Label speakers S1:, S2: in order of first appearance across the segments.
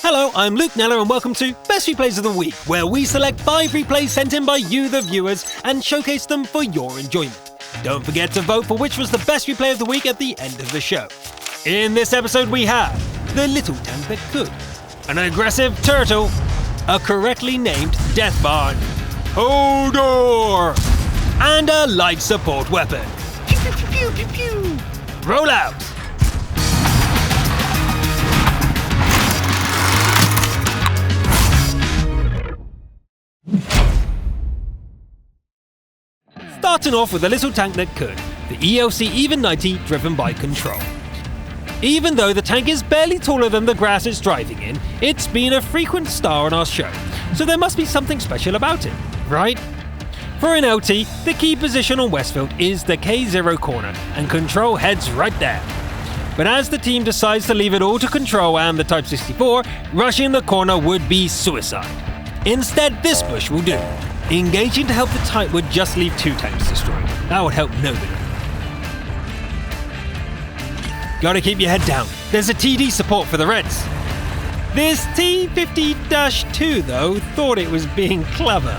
S1: Hello, I'm Luke Neller and welcome to Best Replays of the Week, where we select 5 replays sent in by you, the viewers, and showcase them for your enjoyment. Don't forget to vote for which was the best replay of the week at the end of the show. In this episode we have the little tank that could, an aggressive turtle, a correctly named death barn, Hodor, and a light support weapon. Pew, pew, pew, pew, pew. Roll out! Starting off with a little tank that could, the ELC Even 90 driven by Control. Even though the tank is barely taller than the grass it's driving in, it's been a frequent star on our show, so there must be something special about it, right? For an LT, the key position on Westfield is the K0 corner, and Control heads right there. But as the team decides to leave it all to Control and the Type 64, rushing the corner would be suicide. Instead, this bush will do. Engaging to help the Type would just leave 2 tanks destroyed. That would help nobody. Gotta keep your head down. There's a TD support for the Reds. This T50-2 though thought it was being clever.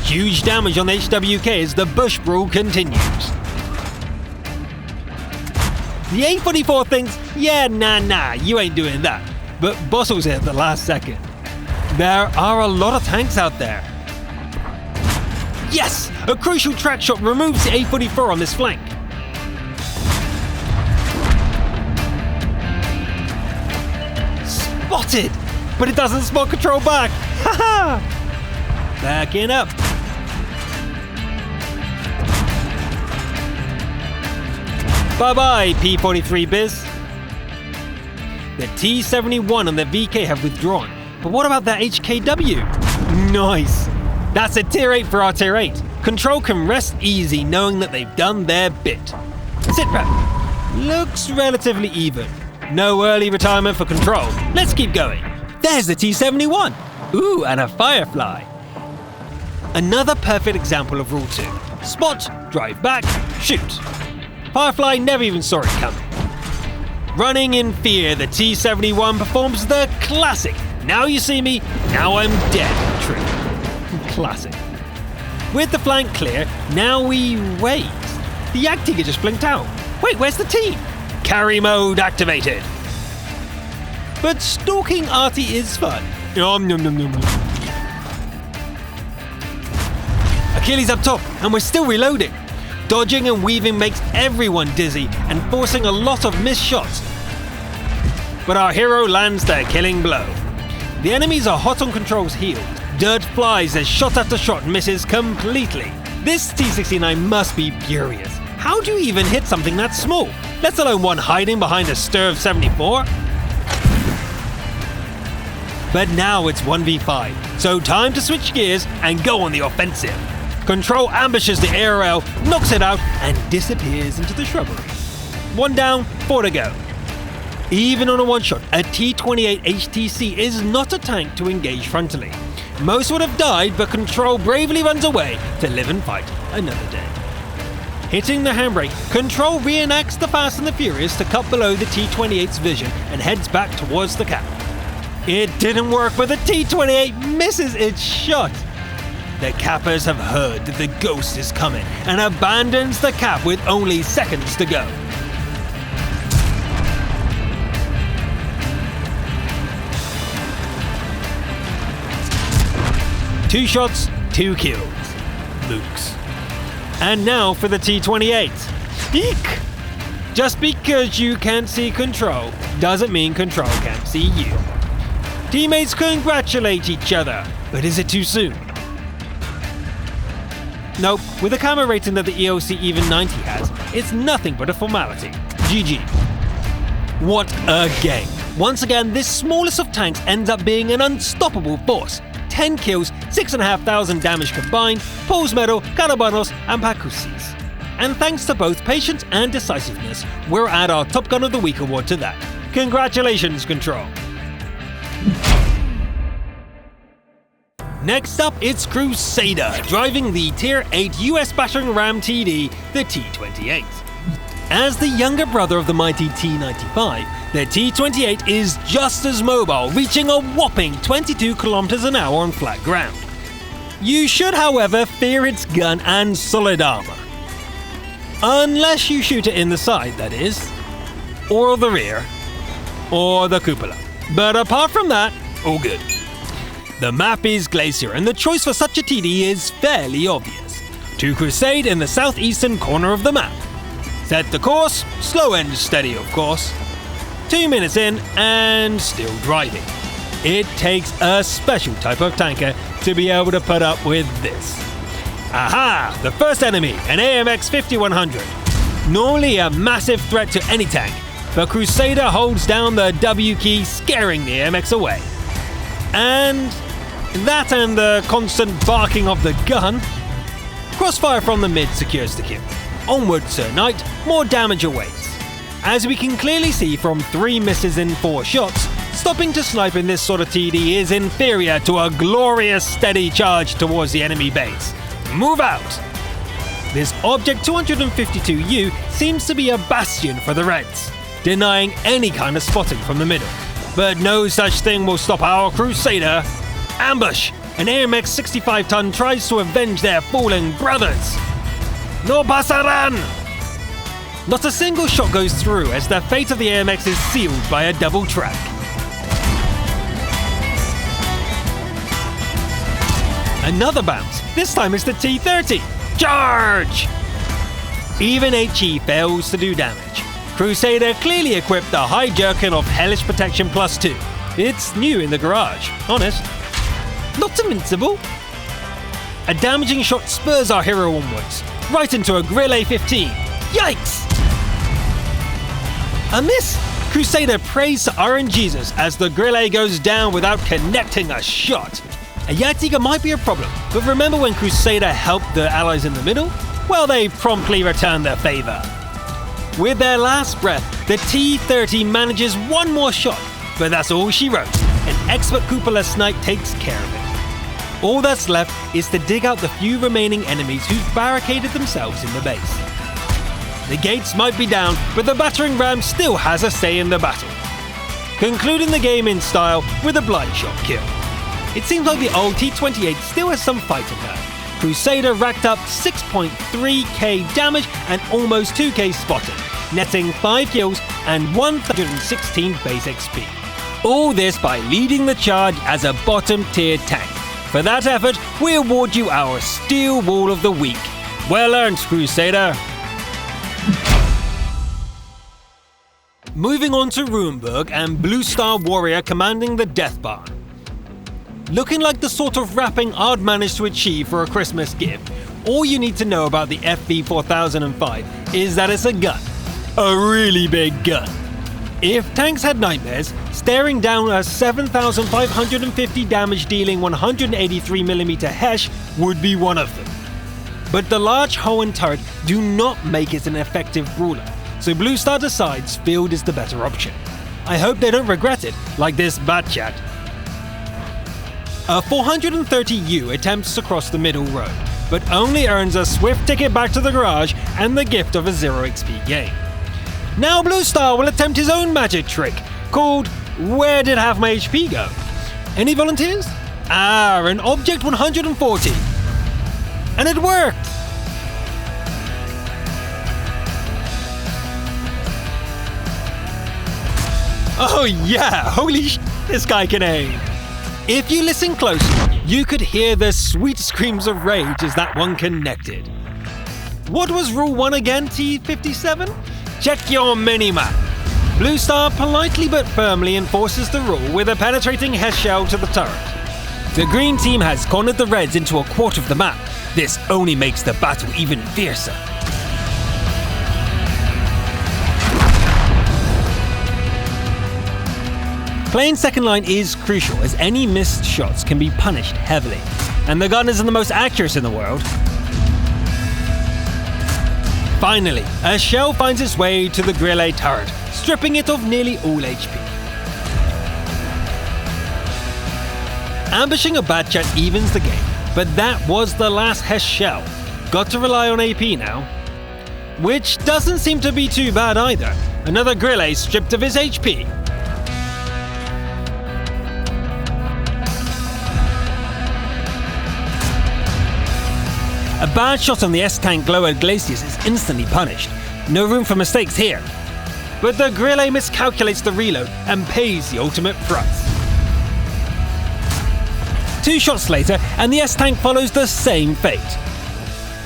S1: Huge damage on the HWK as the bush brawl continues. The A44 thinks, yeah, nah, you ain't doing that. But bustles it at the last second. There are a lot of tanks out there. Yes! A crucial track shot removes the A44 on this flank. Spotted! But it doesn't spot Control back! Haha! Backing up. Bye-bye, P43 Biz. The T71 and the VK have withdrawn. But what about that HKW? Nice! That's a tier 8 for our tier 8. Control can rest easy knowing that they've done their bit. Sitrep. Looks relatively even. No early retirement for Control. Let's keep going. There's the T71. Ooh, and a Firefly. Another perfect example of Rule 2. Spot, drive back, shoot. Firefly never even saw it coming. Running in fear, the T71 performs the classic "now you see me, now I'm dead" trick. Classic. With the flank clear, now we wait. The Yagtiga just blinked out. Wait, where's the team? Carry mode activated. But stalking Artie is fun. Nom nom nom nom nom. Achilles up top, and we're still reloading. Dodging and weaving makes everyone dizzy and forcing a lot of missed shots. But our hero lands their killing blow. The enemies are hot on Control's heels. Dirt flies as shot after shot misses completely. This T69 must be furious. How do you even hit something that small, let alone one hiding behind a stir of 74? But now it's 1v5, so time to switch gears and go on the offensive. Control ambushes the ARL, knocks it out, and disappears into the shrubbery. 1 down, 4 to go. Even on a one-shot, a T28 HTC is not a tank to engage frontally. Most would have died, but Control bravely runs away to live and fight another day. Hitting the handbrake, Control reenacts the Fast and the Furious to cut below the T28's vision and heads back towards the cap. It didn't work, but the T28 misses its shot. The cappers have heard that the ghost is coming and abandons the cap with only seconds to go. Two shots, 2 kills. Mooks. And now for the T28. Eek! Just because you can't see Control doesn't mean Control can't see you. Teammates congratulate each other, but is it too soon? Nope, with the camera rating that the ELC Even 90 has, it's nothing but a formality. GG. What a game. Once again, this smallest of tanks ends up being an unstoppable force. 10 kills, 6,500 damage combined, Paul's Medal, Carabanos, and Pacusis. And thanks to both patience and decisiveness, we're at our Top Gun of the Week award to that. Congratulations, Control. Next up, it's Crusader, driving the Tier 8 US battering ram TD, the T28. As the younger brother of the mighty T-95, the T-28 is just as mobile, reaching a whopping 22 km an hour on flat ground. You should, however, fear its gun and solid armor. Unless you shoot it in the side, that is, or the rear, or the cupola. But apart from that, all good. The map is Glacier, and the choice for such a TD is fairly obvious. To Crusade in the southeastern corner of the map. Set the course, slow and steady of course. 2 minutes in and still driving. It takes a special type of tanker to be able to put up with this. Aha! The first enemy, an AMX 5100. Normally a massive threat to any tank, but Crusader holds down the W key, scaring the AMX away. And that and the constant barking of the gun. Crossfire from the mid secures the kill. Onward, Sir Knight, more damage awaits. As we can clearly see from 3 misses in 4 shots, stopping to snipe in this sort of TD is inferior to a glorious steady charge towards the enemy base. Move out! This Object 252U seems to be a bastion for the Reds, denying any kind of spotting from the middle. But no such thing will stop our Crusader. Ambush! An AMX 65-ton tries to avenge their fallen brothers. No pasarán! Not a single shot goes through as the fate of the AMX is sealed by a double track. Another bounce. This time it's the T-30. Charge! Even HE fails to do damage. Crusader clearly equipped the high jerkin of Hellish Protection Plus 2. It's new in the garage, honest. Not invincible. A damaging shot spurs our hero onwards, right into a Grill A-15. Yikes! A miss! Crusader prays to Iron Jesus as the Grill A goes down without connecting a shot. A Yatiga might be a problem, but remember when Crusader helped the allies in the middle? Well, they promptly returned their favor. With their last breath, the T-30 manages one more shot, but that's all she wrote. An expert cupola snipe takes care of it. All that's left is to dig out the few remaining enemies who've barricaded themselves in the base. The gates might be down, but the battering ram still has a say in the battle, concluding the game in style with a blind shot kill. It seems like the old T-28 still has some fight in her. Crusader racked up 6.3k damage and almost 2k spotting, netting 5 kills and 116 base XP. All this by leading the charge as a bottom tier tank. For that effort, we award you our Steel Wall of the Week. Well earned, Crusader! Moving on to Roomburg and Blue Star Warrior commanding the Death Bar. Looking like the sort of wrapping I'd managed to achieve for a Christmas gift, all you need to know about the FV4005 is that it's a gun. A really big gun. If tanks had nightmares, staring down a 7,550 damage dealing 183mm Hesh would be one of them. But the large Hohen turret do not make it an effective brawler, so Blue Star decides field is the better option. I hope they don't regret it, like this bad chat. A 430U attempts to cross the middle road, but only earns a swift ticket back to the garage and the gift of a 0 XP gain. Now Blue Star will attempt his own magic trick, called Where Did Half My HP Go? Any volunteers? An Object 140. And it worked! Oh yeah, holy sh**, this guy can aim. If you listen closely, you could hear the sweet screams of rage as that one connected. What was Rule 1 again, T57? Check your minimap. Blue Star politely but firmly enforces the rule with a penetrating Hesh shell to the turret. The green team has cornered the Reds into a quarter of the map. This only makes the battle even fiercer. Playing second line is crucial as any missed shots can be punished heavily, and the gun isn't the most accurate in the world. Finally, a shell finds its way to the Grill A turret, stripping it of nearly all HP. Ambushing a bad chat evens the game, but that was the last Hesh shell. Got to rely on AP now. which doesn't seem to be too bad either. Another Grille stripped of his HP. A bad shot on the S-tank Lower Glaciers is instantly punished. No room for mistakes here. But the Grille miscalculates the reload and pays the ultimate price. 2 shots later, and the S-tank follows the same fate.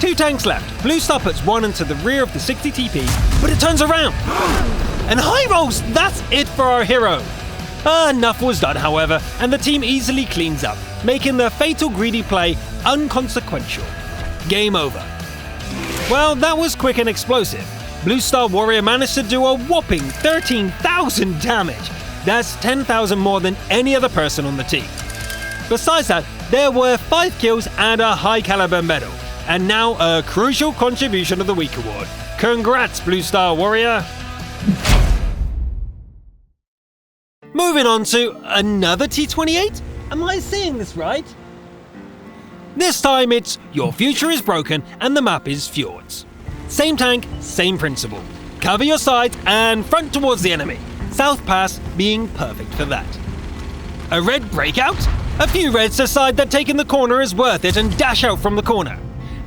S1: 2 tanks left. Blue Star puts one into the rear of the 60 TP, but it turns around. And high rolls, that's it for our hero. Enough was done, however, and the team easily cleans up, making the fatal greedy play unconsequential. Game over. Well, that was quick and explosive. Blue Star Warrior managed to do a whopping 13,000 damage. That's 10,000 more than any other person on the team. Besides that, there were 5 kills and a high caliber medal. And now a crucial contribution of the week award. Congrats, Blue Star Warrior! Moving on to another T28? Am I saying this right? This time it's Your Future is Broken and the map is Fjords. Same tank, same principle. Cover your sides and front towards the enemy. South Pass being perfect for that. A red breakout? A few reds decide that taking the corner is worth it and dash out from the corner.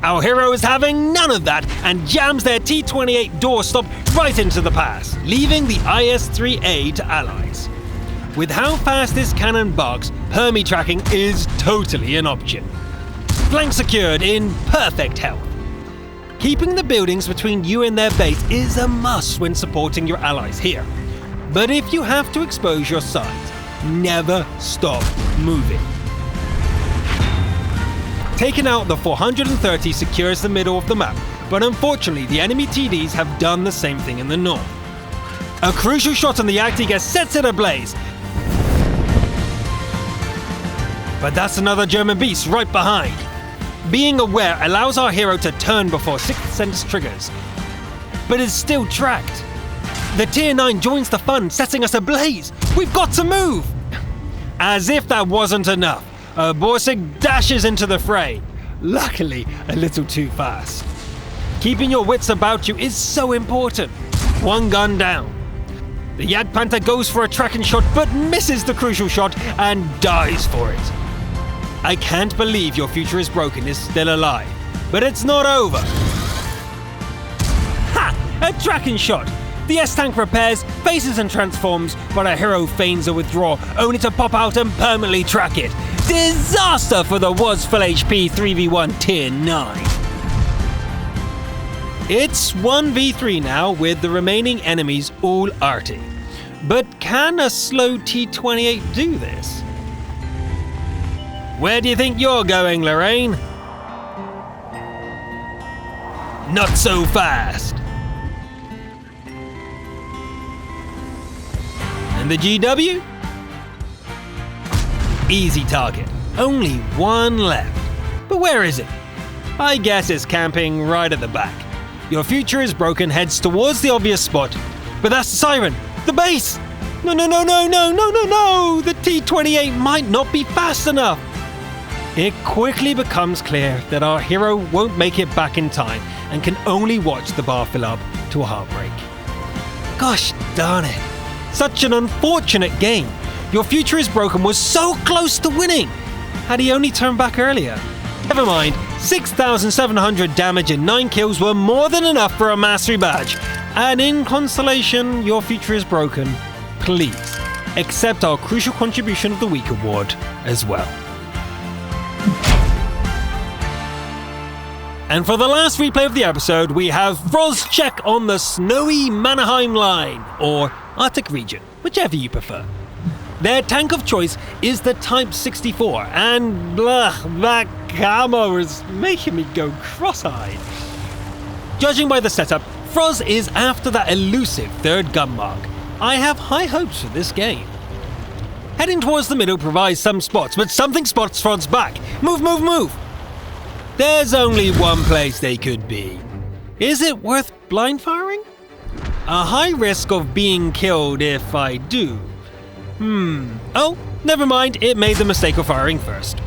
S1: Our hero is having none of that and jams their T28 doorstop right into the pass, leaving the IS-3A to allies. With how fast this cannon barks, Hermie tracking is totally an option. Flank secured in perfect health. Keeping the buildings between you and their base is a must when supporting your allies here. But if you have to expose your sides, never stop moving. Taking out the 430 secures the middle of the map, but unfortunately the enemy TDs have done the same thing in the north. A crucial shot on the Actiga sets it ablaze. But that's another German beast right behind. Being aware allows our hero to turn before Sixth Sense triggers, but is still tracked. The Tier 9 joins the fun, setting us ablaze. We've got to move! As if that wasn't enough, Borsig dashes into the fray. Luckily, a little too fast. Keeping your wits about you is so important. 1 gun down. The Jagdpanther goes for a tracking shot but misses the crucial shot and dies for it. I can't believe Your Future is Broken is still alive, but it's not over. Ha! A tracking shot! The S-tank repairs, faces and transforms, but our hero feigns a withdrawal, only to pop out and permanently track it. Disaster for the was full HP 3v1 Tier 9. It's 1v3 now with the remaining enemies all arty. But can a slow T28 do this? Where do you think you're going, Lorraine? Not so fast. And the GW? Easy target. Only 1 left. But where is it? I guess it's camping right at the back. Your Future is Broken heads towards the obvious spot. But that's the siren. The base! No! The T28 might not be fast enough. It quickly becomes clear that our hero won't make it back in time and can only watch the bar fill up to a heartbreak. Gosh darn it. Such an unfortunate game. Your Future is Broken was so close to winning. Had he only turned back earlier. Never mind, 6,700 damage and 9 kills were more than enough for a mastery badge. And in consolation, Your Future is Broken, please accept our crucial contribution of the week award as well. And for the last replay of the episode, we have Froz check on the snowy Mannerheim line, or Arctic region, whichever you prefer. Their tank of choice is the Type 64, and that camo is making me go cross-eyed. Judging by the setup, Froz is after that elusive 3rd gun mark. I have high hopes for this game. Heading towards the middle provides some spots, but something spots Froz back. Move! There's only one place they could be. Is it worth blind firing? A high risk of being killed if I do. Oh, never mind, it made the mistake of firing first.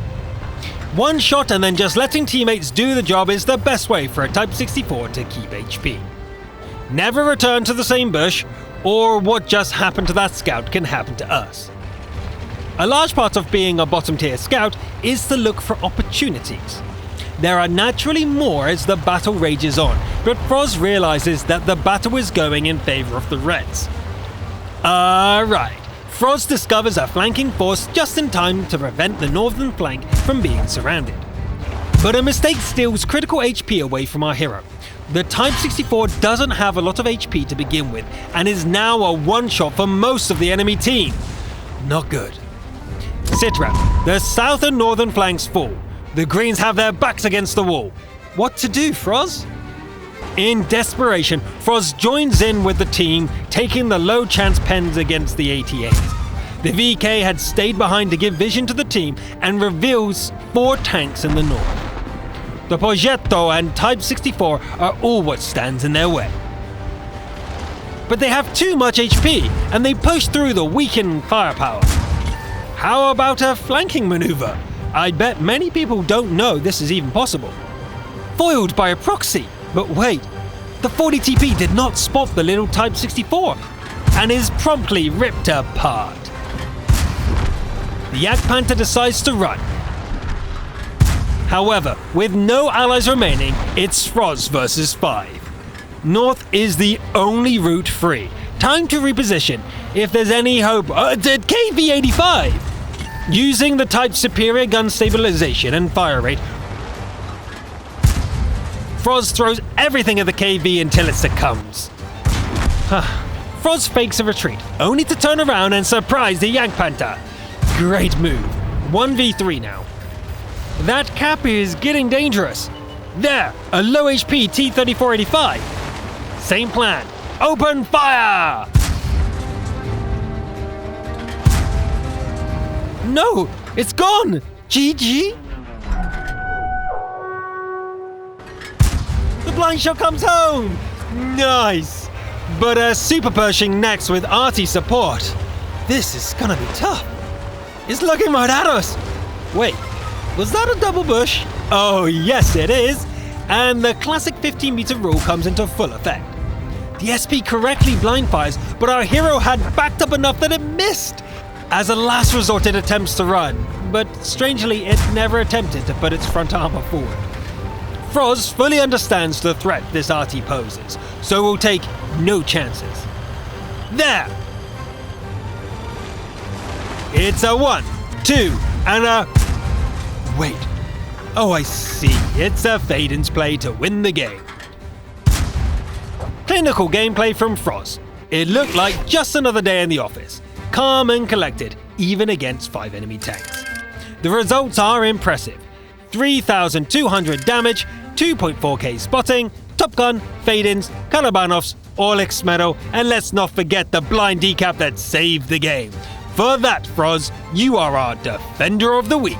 S1: 1 shot and then just letting teammates do the job is the best way for a Type 64 to keep HP. Never return to the same bush, or what just happened to that scout can happen to us. A large part of being a bottom tier scout is to look for opportunities. There are naturally more as the battle rages on, but Froz realizes that the battle is going in favor of the Reds. Alright, Froz discovers a flanking force just in time to prevent the northern flank from being surrounded. But a mistake steals critical HP away from our hero. The Type 64 doesn't have a lot of HP to begin with, and is now a one-shot for most of the enemy team. Not good. Sitrep, the south and northern flanks fall. The Greens have their backs against the wall. What to do, Froz? In desperation, Froz joins in with the team, taking the low-chance pens against the 88. The VK had stayed behind to give vision to the team and reveals 4 tanks in the north. The Progetto and Type 64 are all what stands in their way. But they have too much HP, and they push through the weakened firepower. How about a flanking maneuver? I bet many people don't know this is even possible. Foiled by a proxy. But wait, the 40 TP did not spot the little Type 64, and is promptly ripped apart. The Yak Panther decides to run. However, with no allies remaining, it's Froz versus 5. North is the only route free. Time to reposition, if there's any hope. KV-85! Using the Type's superior gun stabilization and fire rate, Froz throws everything at the KV until it succumbs. Froz fakes a retreat, only to turn around and surprise the Yak Panther. Great move. 1v3 now. That cap is getting dangerous. There, a low HP T-3485. Same plan. Open fire! No, it's gone! GG? The blind shot comes home! Nice! But a super Pershing next with arty support. This is gonna be tough. It's looking right at us. Wait, was that a double bush? Oh yes it is! And the classic 15-meter rule comes into full effect. The SP correctly blind fires, but our hero had backed up enough that it missed. As a last resort it attempts to run, but strangely it never attempted to put its front armor forward. Froz fully understands the threat this arty poses, so will take no chances. There! It's a 1, 2, and a... Wait. Oh, I see. It's a Faden's play to win the game. Clinical gameplay from Froz. It looked like just another day in the office. Calm and collected, even against 5 enemy tanks. The results are impressive. 3,200 damage, 2.4k spotting, Top Gun, Fadens, Kalabanovs, Orlik's medal, and let's not forget the blind decap that saved the game. For that, Froz, you are our Defender of the Week.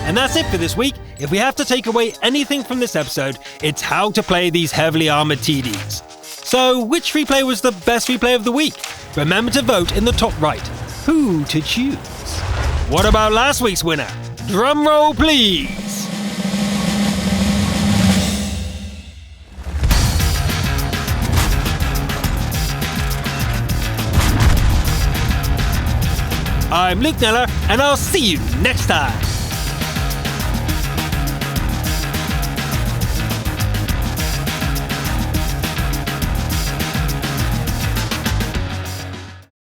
S1: And that's it for this week. If we have to take away anything from this episode, it's how to play these heavily armored TDs. So, which replay was the best replay of the week? Remember to vote in the top right. Who to choose? What about last week's winner? Drum roll, please! I'm Luke Neller, and I'll see you next time!